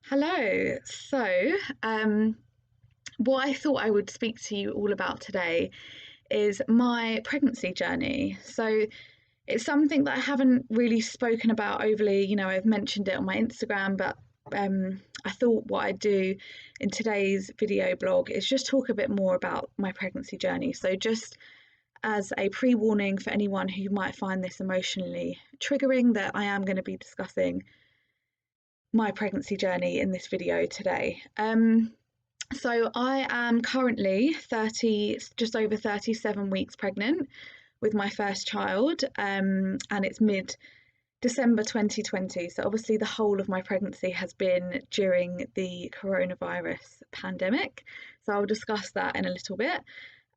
Hello. Um, what I thought I would speak to you all about today is my pregnancy journey. It's something that I haven't really spoken about overly. I've mentioned it on my Instagram, but I thought what I'd do in today's video blog is just talk a bit more about my pregnancy journey. So, just as a pre warning for anyone who might find this emotionally triggering, that I am going to be discussing my pregnancy journey in this video today. So I am currently 30, just over 37 weeks pregnant with my first child, and it's mid December 2020. So obviously the whole of my pregnancy has been during the coronavirus pandemic. So I'll discuss that in a little bit.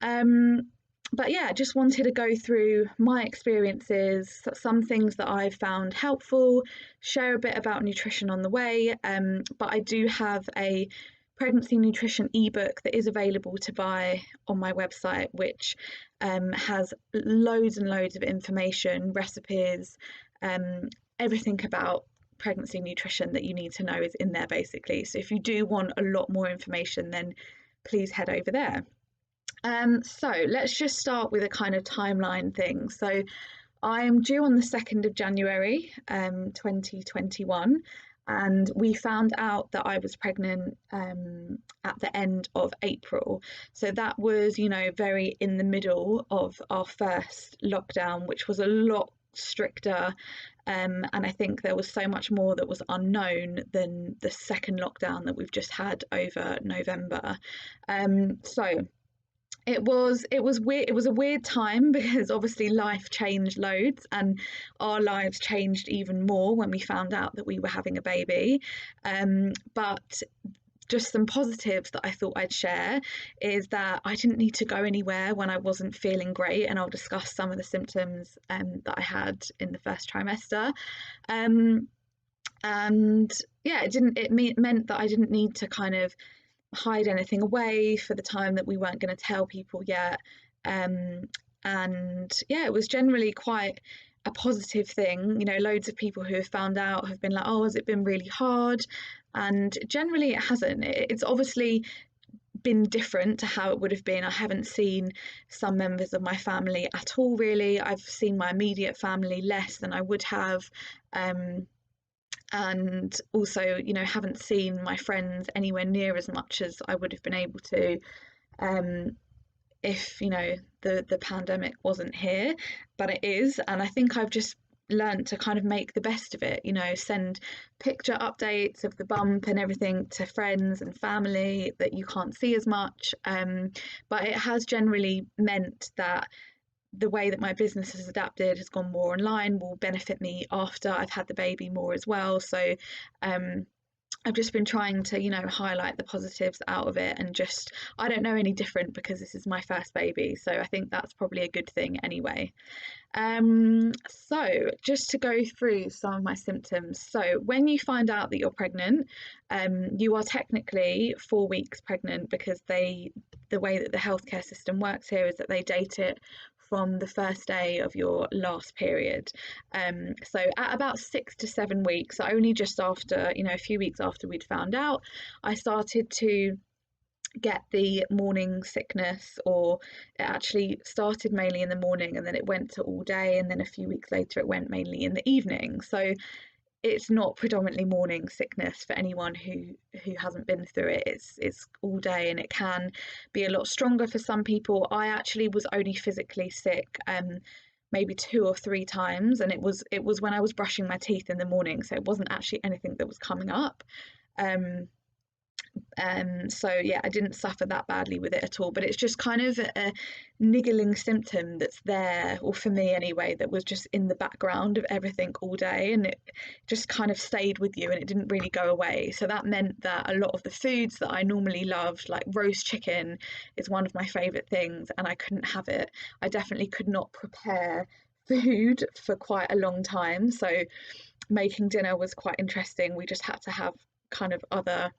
Um, but yeah, just wanted to go through my experiences, some things that I've found helpful, share a bit about nutrition on the way. But I do have a pregnancy nutrition ebook that is available to buy on my website, which has loads and loads of information, recipes, um, everything about pregnancy nutrition that you need to know is in there basically. So if you do want a lot more information, then please head over there. So let's just start with a kind of timeline thing. So I'm due on the 2nd of January, 2021, and we found out that I was pregnant at the end of April. So that was, very in the middle of our first lockdown, which was a lot stricter. And I think there was so much more that was unknown than the second lockdown that we've just had over November. So it was weird. It was a weird time because obviously life changed loads, and our lives changed even more when we found out that we were having a baby. But just some positives that I thought I'd share is that I didn't need to go anywhere when I wasn't feeling great, and I'll discuss some of the symptoms that I had in the first trimester. Um, and yeah, it meant that I didn't need to kind of hide anything away for the time that we weren't going to tell people yet. Um, and yeah, it was generally quite a positive thing. Loads of people who have found out have been like, oh, has it been really hard? And generally, it hasn't. It's obviously been different to how it would have been. I haven't seen some members of my family at all, really. I've seen my immediate family less than I would have. Um, and also, haven't seen my friends anywhere near as much as I would have been able to um, if the pandemic wasn't here, but it is, and I think I've just learned to kind of make the best of it. Send picture updates of the bump and everything to friends and family that you can't see as much, but it has generally meant that the way that my business has adapted, has gone more online, will benefit me after I've had the baby more as well. So um, I've just been trying to, highlight the positives out of it, and just, I don't know any different because this is my first baby. So I think that's probably a good thing anyway. So just to go through some of my symptoms. So when you find out that you're pregnant, you are technically 4 weeks pregnant, because the way that the healthcare system works here is that they date it from the first day of your last period. So at about 6 to 7 weeks, so only just after, a few weeks after we'd found out, I started to get the morning sickness, or it actually started mainly in the morning and then it went to all day, and then a few weeks later it went mainly in the evening. So it's not predominantly morning sickness for anyone who hasn't been through it. It's all day, and it can be a lot stronger for some people. I actually was only physically sick maybe 2 or 3 times, and it was when I was brushing my teeth in the morning, so it wasn't actually anything that was coming up. um so yeah, I didn't suffer that badly with it at all, but it's just kind of a niggling symptom that's there, or for me anyway, that was just in the background of everything all day, and it just kind of stayed with you and it didn't really go away. So that meant that a lot of the foods that I normally loved, like roast chicken is one of my favorite things, and I couldn't have it. I definitely could not prepare food for quite a long time, so making dinner was quite interesting. We just had to have kind of other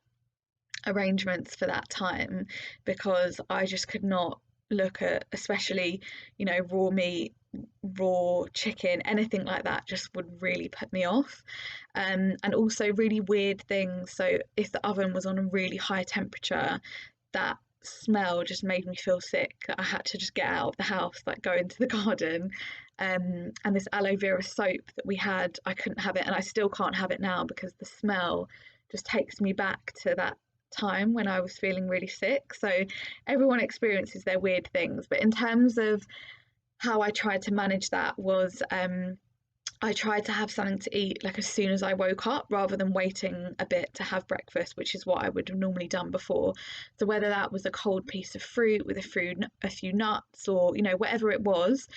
arrangements for that time, because I just could not look at, especially, raw meat raw chicken, anything like that just would really put me off. And also really weird things. So if the oven was on a really high temperature, that smell just made me feel sick. I had to just get out of the house, like go into the garden. And this aloe vera soap that we had, I couldn't have it, and I still can't have it now because the smell just takes me back to that time when I was feeling really sick. So everyone experiences their weird things, but in terms of how I tried to manage that was I tried to have something to eat like as soon as I woke up rather than waiting a bit to have breakfast, which is what I would have normally done before. So whether that was a cold piece of fruit with a few nuts or, you know, whatever it was,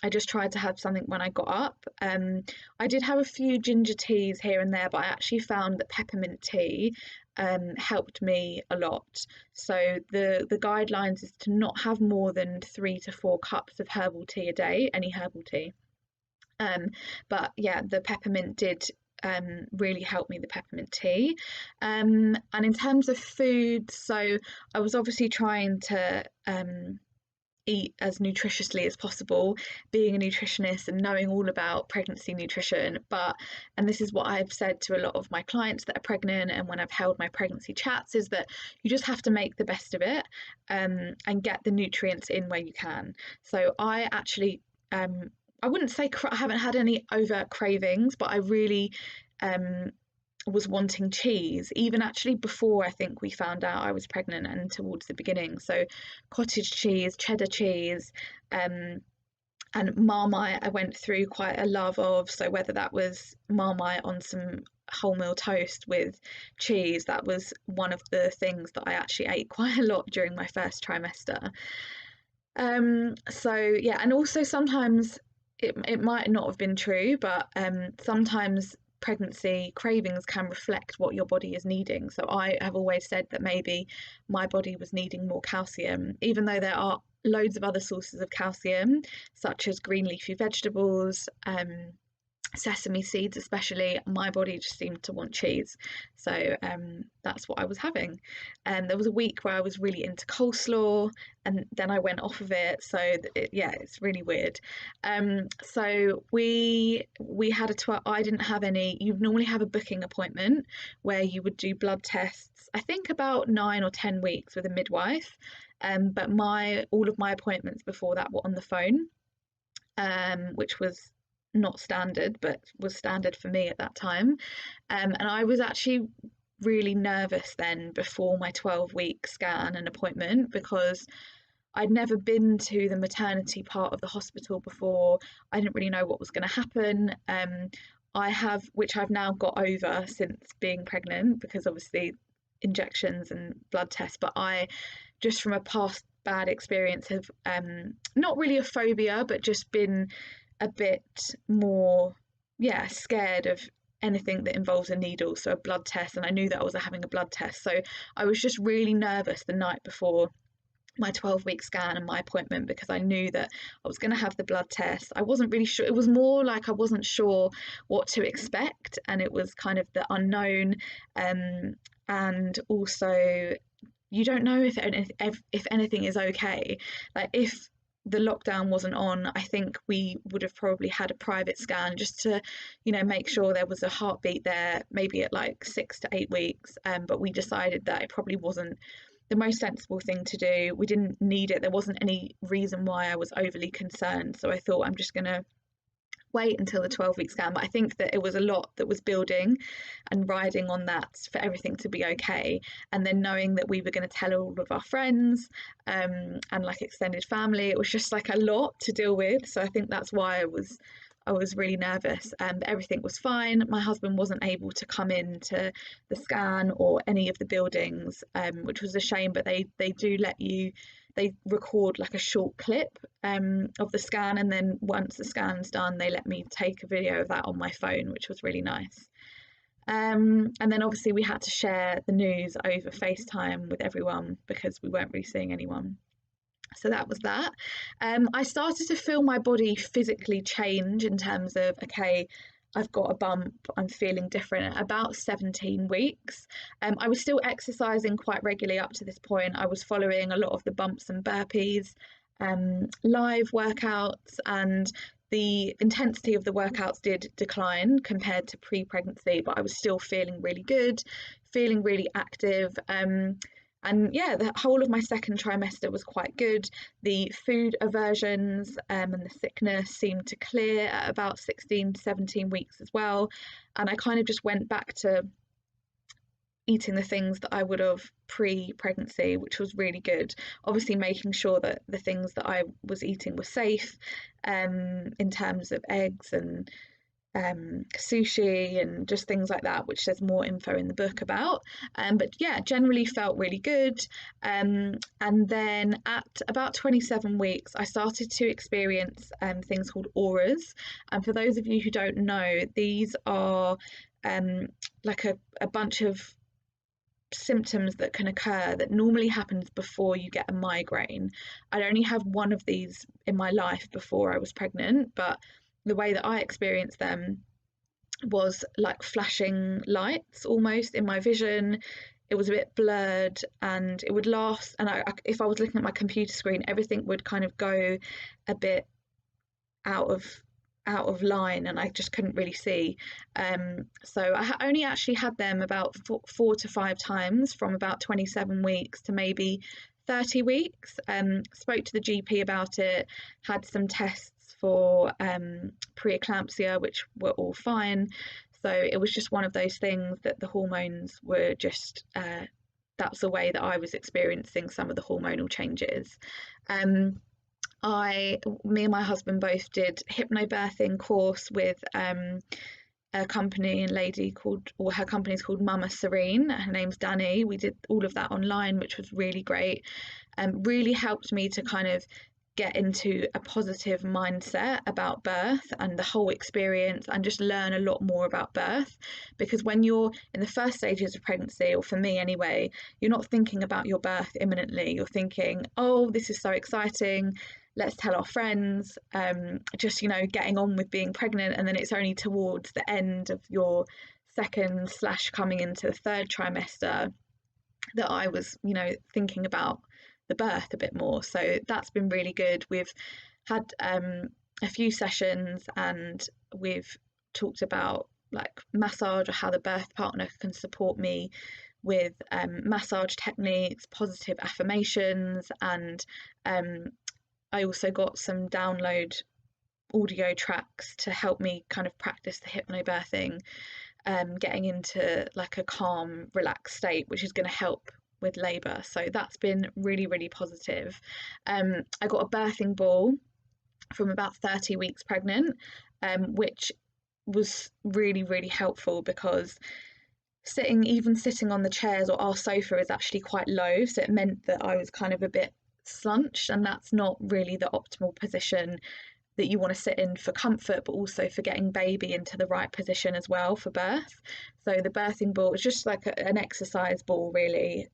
I just tried to have something when I got up. I did have a few ginger teas here and there, but I actually found that peppermint tea helped me a lot. So the guidelines is to not have more than 3 to 4 cups of herbal tea a day, any herbal tea. Um, but yeah, the peppermint did really help me, the peppermint tea. And in terms of food, so I was obviously trying to eat as nutritiously as possible, being a nutritionist and knowing all about pregnancy nutrition. And this is what I've said to a lot of my clients that are pregnant, and when I've held my pregnancy chats, is that you just have to make the best of it, and get the nutrients in where you can. So I actually, I wouldn't say I haven't had any overt cravings, but I really um, was wanting cheese, even actually before I think we found out I was pregnant and towards the beginning. So cottage cheese, cheddar cheese, um, and Marmite I went through quite a love of. So whether that was Marmite on some wholemeal toast with cheese, that was one of the things that I actually ate quite a lot during my first trimester. So yeah, and also sometimes it might not have been true, but sometimes pregnancy cravings can reflect what your body is needing. So I have always said that maybe my body was needing more calcium, even though there are loads of other sources of calcium, such as green leafy vegetables, sesame seeds especially. My body just seemed to want cheese, so that's what I was having. And there was a week where I was really into coleslaw, and then I went off of it, so yeah, it's really weird. So we had a 12. I didn't have any. You normally have a booking appointment where you would do blood tests, I think about 9 or 10 weeks with a midwife. But my all of my appointments before that were on the phone, which was not standard, but was standard for me at that time. And I was actually really nervous then before my 12-week scan and appointment, because I'd never been to the maternity part of the hospital before. I didn't really know what was going to happen. I have, which I've now got over since being pregnant, because obviously injections and blood tests, but I just from a past bad experience have not really a phobia, but just been a bit more, yeah, scared of anything that involves a needle, so a blood test. And I knew that I was having a blood test, so I was just really nervous the night before my 12-week scan and my appointment, because I knew that I was going to have the blood test. I wasn't really sure. It was more like I wasn't sure what to expect, and it was kind of the unknown. And also, you don't know if anything is okay. Like if the lockdown wasn't on, I think we would have probably had a private scan just to, make sure there was a heartbeat there, maybe at like 6 to 8 weeks. But we decided that it probably wasn't the most sensible thing to do. We didn't need it. There wasn't any reason why I was overly concerned. So I thought, I'm just going to wait until the 12-week scan. But I think that it was a lot that was building and riding on that for everything to be okay. And then knowing that we were going to tell all of our friends, and like extended family, it was just like a lot to deal with. So I think that's why I was really nervous. But everything was fine. My husband wasn't able to come in to the scan or any of the buildings, which was a shame, but they do let you, they record like a short clip of the scan, and then once the scan's done, they let me take a video of that on my phone, which was really nice. And then obviously we had to share the news over FaceTime with everyone because we weren't really seeing anyone. So that was that. I started to feel my body physically change in terms of, okay, I've got a bump, I'm feeling different at about 17 weeks. I was still exercising quite regularly up to this point. I was following a lot of the bumps and burpees. live workouts, and the intensity of the workouts did decline compared to pre-pregnancy, but I was still feeling really good, feeling really active. And yeah, the whole of my second trimester was quite good. The food aversions and the sickness seemed to clear at about 16 to 17 weeks as well. And I kind of just went back to eating the things that I would have pre-pregnancy, which was really good. Obviously, making sure that the things that I was eating were safe, in terms of eggs and sushi and just things like that, which there's more info in the book about. But yeah, generally felt really good. And then at about 27 weeks, I started to experience things called auras. And for those of you who don't know, these are like a bunch of symptoms that can occur that normally happens before you get a migraine. I'd only had one of these in my life before I was pregnant, but the way that I experienced them was like flashing lights almost in my vision. It was a bit blurred and it would last. And if I was looking at my computer screen, everything would kind of go a bit out of line and I just couldn't really see. So I only actually had them about 4 to 5 times from about 27 weeks to maybe 30 weeks. Spoke to the GP about it, had some tests for preeclampsia, which were all fine. So it was just one of those things that the hormones were just, that's the way that I was experiencing some of the hormonal changes. Me and my husband both did hypnobirthing course with a company and lady called, or her company's called Mama Serene. Her name's Danny. We did all of that online, which was really great. Really helped me to kind of get into a positive mindset about birth and the whole experience and just learn a lot more about birth, because when you're in the first stages of pregnancy, or for me anyway, you're not thinking about your birth imminently. You're thinking, oh, this is so exciting, let's tell our friends, just, you know, getting on with being pregnant. And then it's only towards the end of your second / coming into the third trimester that I was, you know, thinking about the birth a bit more. So that's been really good. We've had a few sessions and we've talked about like massage, or how the birth partner can support me with massage techniques, positive affirmations, and I also got some download audio tracks to help me kind of practice the hypnobirthing, getting into like a calm, relaxed state, which is going to help with labour. So that's been really, really positive. I got a birthing ball from about 30 weeks pregnant, which was really, really helpful, because even sitting on the chairs, or our sofa is actually quite low, so it meant that I was kind of a bit slunched, and that's not really the optimal position that you want to sit in for comfort, but also for getting baby into the right position as well for birth. So the birthing ball is just like an exercise ball, really,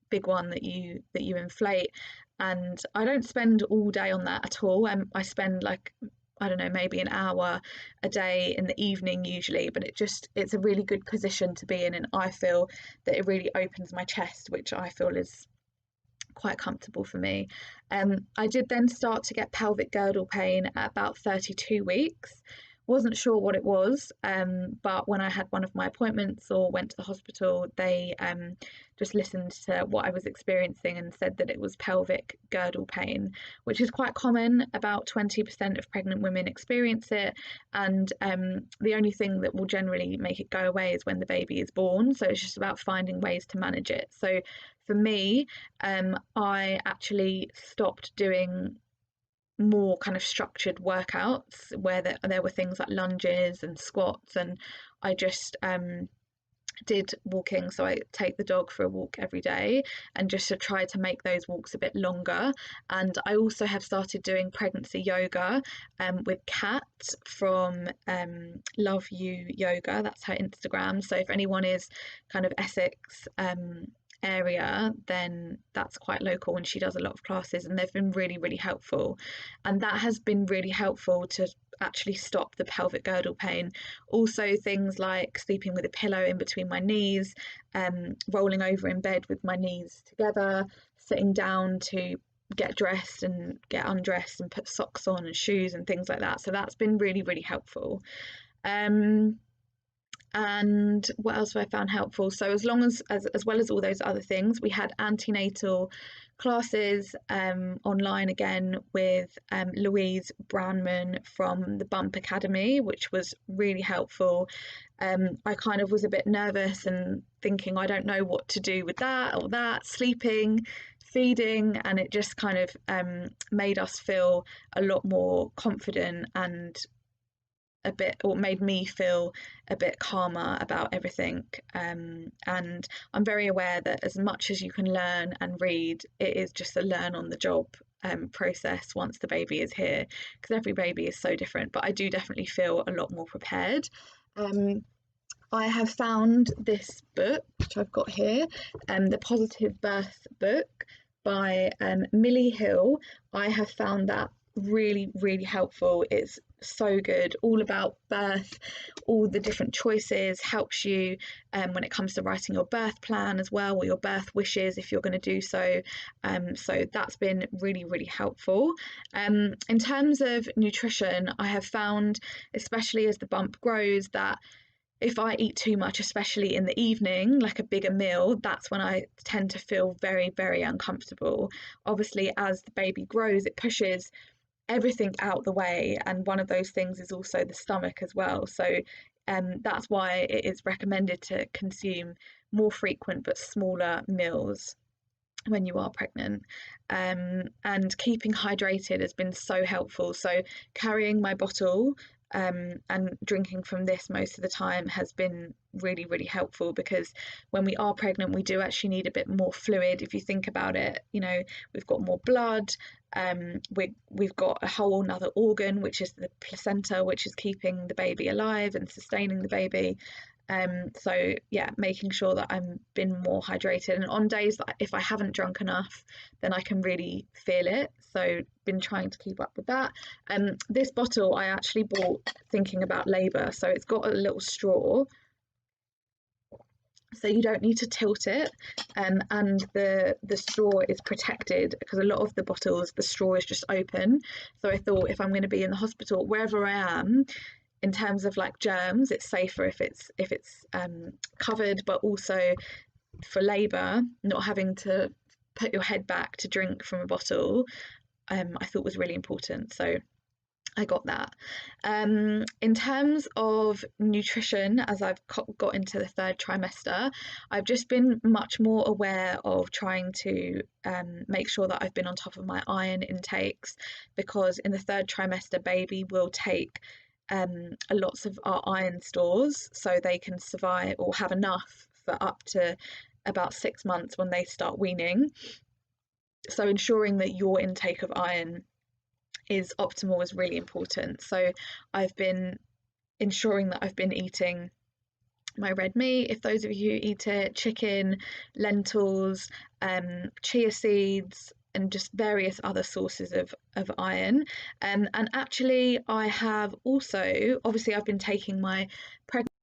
big one that you inflate. And I don't spend all day on that at all. I spend like, I don't know, maybe an hour a day in the evening usually, but it's a really good position to be in, and I feel that it really opens my chest, which I feel is quite comfortable for me. I did then start to get pelvic girdle pain at about 32 weeks. Wasn't sure what it was, but when I had one of my appointments or went to the hospital, they just listened to what I was experiencing and said that it was pelvic girdle pain, which is quite common. About 20% of pregnant women experience it, and the only thing that will generally make it go away is when the baby is born. So it's just about finding ways to manage it. So for me, I actually stopped doing more kind of structured workouts where there were things like lunges and squats, and I just did walking. So I take the dog for a walk every day, and just to try to make those walks a bit longer. And I also have started doing pregnancy yoga with Kat from Love You Yoga. That's her Instagram. So if anyone is kind of Essex area, then that's quite local, and she does a lot of classes, and they've been really, really helpful. And that has been really helpful to actually stop the pelvic girdle pain. Also things like sleeping with a pillow in between my knees, rolling over in bed with my knees together, sitting down to get dressed and get undressed and put socks on and shoes and things like that. So that's been really, really helpful. Um, and what else have I found helpful? So as well as all those other things, we had antenatal classes online again with Louise Brownman from the Bump Academy, which was really helpful. I kind of was a bit nervous and thinking I don't know what to do with that or that, sleeping, feeding, and it just kind of made us feel a lot more confident and a bit, or made me feel a bit calmer about everything. And I'm very aware that as much as you can learn and read, it is just a learn on the job process once the baby is here, because every baby is so different. But I do definitely feel a lot more prepared. Um, I have found this book, which I've got here, the Positive Birth book by Millie Hill. I have found that really, really helpful. It's so good, all about birth, all the different choices, helps you when it comes to writing your birth plan as well, or your birth wishes if you're going to do so. So that's been really, really helpful. In terms of nutrition, I have found, especially as the bump grows, that if I eat too much, especially in the evening, like a bigger meal, that's when I tend to feel very, very uncomfortable. Obviously, as the baby grows, it pushes everything out the way, and one of those things is also the stomach as well. So that's why it is recommended to consume more frequent but smaller meals when you are pregnant. And keeping hydrated has been so helpful. So carrying my bottle and drinking from this most of the time has been really, really helpful, because when we are pregnant, we do actually need a bit more fluid. If you think about it, you know, we've got more blood, we've got a whole another organ, which is the placenta, which is keeping the baby alive and sustaining the baby. So yeah, making sure that I'm been more hydrated, and on days that if I haven't drunk enough, then I can really feel it. So been trying to keep up with that. This bottle I actually bought thinking about labour, so it's got a little straw, so you don't need to tilt it, and the straw is protected, because a lot of the bottles the straw is just open. So I thought, if I'm going to be in the hospital, wherever I am, in terms of like germs, it's safer if it's covered, but also for labour, not having to put your head back to drink from a bottle, I thought was really important. So I got that. In terms of nutrition, as I've got into the third trimester, I've just been much more aware of trying to make sure that I've been on top of my iron intakes, because in the third trimester, baby will take lots of our iron stores, so they can survive or have enough for up to about 6 months when they start weaning. So ensuring that your intake of iron is optimal is really important. So I've been ensuring that I've been eating my red meat, if those of you who eat it, chicken, lentils, chia seeds, and just various other sources of iron. And actually I have also, obviously I've been taking my pregnancy